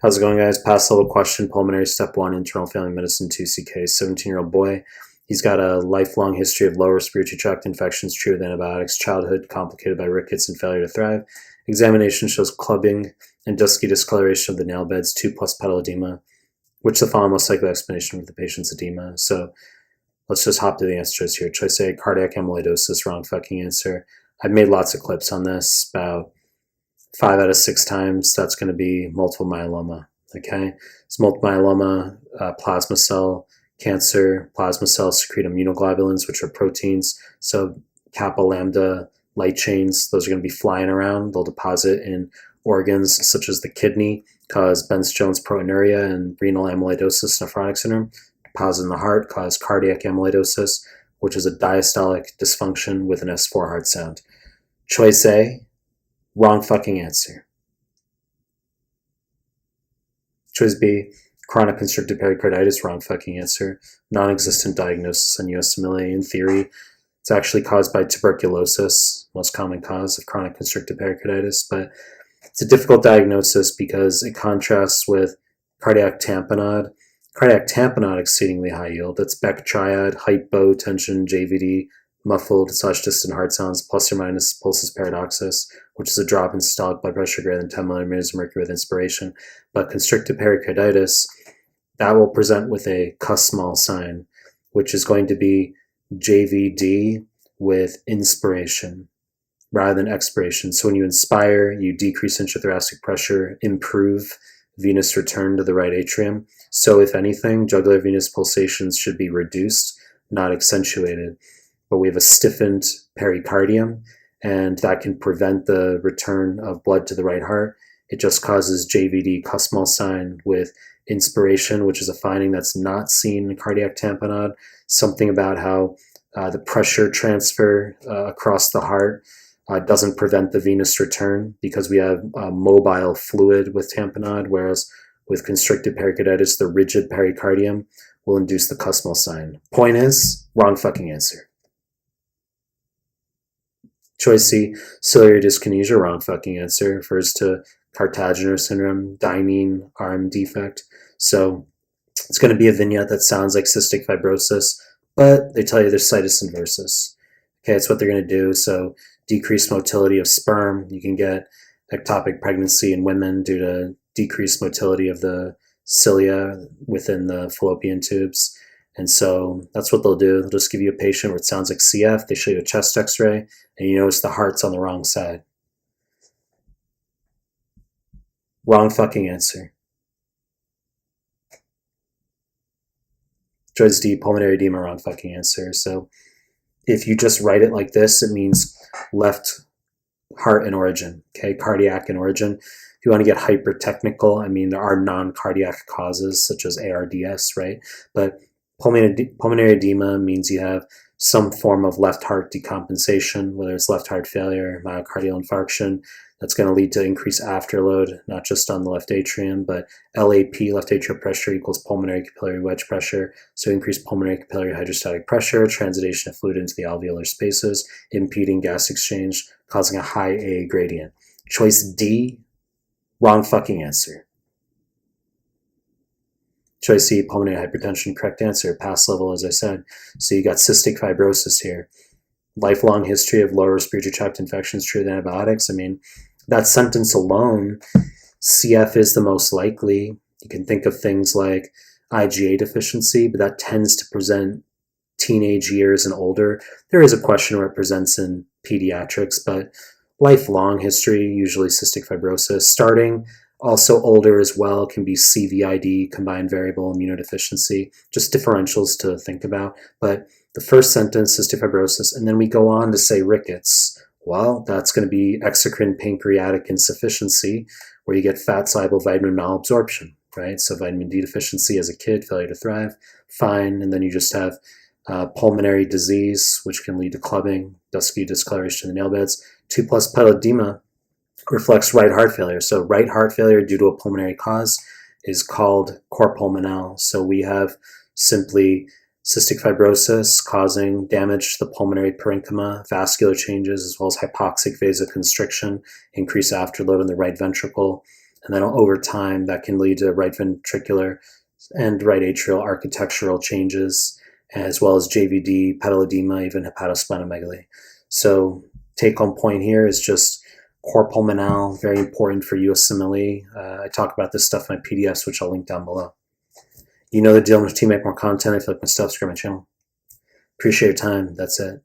How's it going, guys? Past level question, pulmonary step 1, internal family medicine 2CK, 17-year-old boy. He's got a lifelong history of lower respiratory tract infections treated with antibiotics, childhood complicated by rickets and failure to thrive. Examination shows clubbing and dusky discoloration of the nail beds, 2+ pedal edema, which the following most likely explanation of the patient's edema. So let's just hop to the answer choice here. Choice A, cardiac amyloidosis, wrong fucking answer. I've made lots of clips on this, about 5 out of 6 times. That's going to be multiple myeloma. Okay, it's multiple myeloma, plasma cell cancer. Plasma cells secrete immunoglobulins, which are proteins. So kappa lambda light chains, those are going to be flying around. They'll deposit in organs such as the kidney, cause Benz-Jones proteinuria and renal amyloidosis nephrotic syndrome. Deposit in the heart, cause cardiac amyloidosis, which is a diastolic dysfunction with an S4 heart sound. Choice A, wrong fucking answer. Choice B, chronic constrictive pericarditis, wrong fucking answer. Non-existent diagnosis on USMLE. In theory, it's actually caused by tuberculosis, most common cause of chronic constrictive pericarditis, but it's a difficult diagnosis because it contrasts with cardiac tamponade. Cardiac tamponade exceedingly high yield. That's Beck triad, hypotension, JVD, muffled/distant heart sounds, plus or minus pulsus paradoxus, which is a drop in systolic blood pressure greater than 10 millimeters of mercury with inspiration. But constrictive pericarditis, that will present with a Kussmaul sign, which is going to be JVD with inspiration rather than expiration. So when you inspire, you decrease intrathoracic pressure, improve venous return to the right atrium. So if anything, jugular venous pulsations should be reduced, not accentuated. But we have a stiffened pericardium, and that can prevent the return of blood to the right heart. It just causes JVD, Kussmaul sign, with inspiration, which is a finding that's not seen in cardiac tamponade. Something about how the pressure transfer across the heart doesn't prevent the venous return because we have mobile fluid with tamponade, whereas with constricted pericarditis, the rigid pericardium will induce the Kussmaul sign. Point is, wrong fucking answer. Choice C, ciliary dyskinesia, wrong fucking answer, refers to Cartaginer syndrome, Diamine arm defect. So it's going to be a vignette that sounds like cystic fibrosis, but they tell you there's situs inversus. Okay, that's what they're going to do. So decreased motility of sperm. You can get ectopic pregnancy in women due to decreased motility of the cilia within the fallopian tubes. And so that's what they'll do. They'll just give you a patient where it sounds like CF. They show you a chest x-ray, and you notice the heart's on the wrong side. Wrong fucking answer. Choice D, pulmonary edema, wrong fucking answer. So if you just write it like this, it means left heart in origin, okay, cardiac in origin. If you want to get hyper technical, I mean, there are non-cardiac causes such as ARDS, right? But pulmonary edema means you have some form of left heart decompensation, whether it's left heart failure, myocardial infarction. That's going to lead to increased afterload, not just on the left atrium, but LAP, left atrial pressure, equals pulmonary capillary wedge pressure. So increased pulmonary capillary hydrostatic pressure, transitation of fluid into the alveolar spaces, impeding gas exchange, causing a high A gradient. Choice D, wrong fucking answer. Choice C, pulmonary hypertension, correct answer. Pass level, as I said. So you got cystic fibrosis here. Lifelong history of lower respiratory tract infections treated with antibiotics. I mean, that sentence alone, CF is the most likely. You can think of things like IgA deficiency, but that tends to present teenage years and older. There is a question where it presents in pediatrics, but lifelong history, usually cystic fibrosis. Starting also older as well can be CVID, combined variable immunodeficiency, just differentials to think about. But the first sentence, cystic fibrosis, and then we go on to say rickets. Well, that's going to be exocrine pancreatic insufficiency, where you get fat-soluble vitamin malabsorption, right? So vitamin D deficiency as a kid, failure to thrive, fine. And then you just have pulmonary disease, which can lead to clubbing, dusky discoloration in the nail beds. 2+ pedal edema reflects right heart failure. So right heart failure due to a pulmonary cause is called cor pulmonale. So we have simply cystic fibrosis causing damage to the pulmonary parenchyma, vascular changes, as well as hypoxic vasoconstriction, increased afterload in the right ventricle, And then over time, that can lead to right ventricular and right atrial architectural changes, as well as JVD, pedal edema, even hepatosplenomegaly. So take-home point here is just core pulmonale, very important for USMLE. I talk about this stuff in my PDFs, which I'll link down below. You know the deal. I'm going to make more content. I feel like my stuff's great on my channel. Appreciate your time. That's it.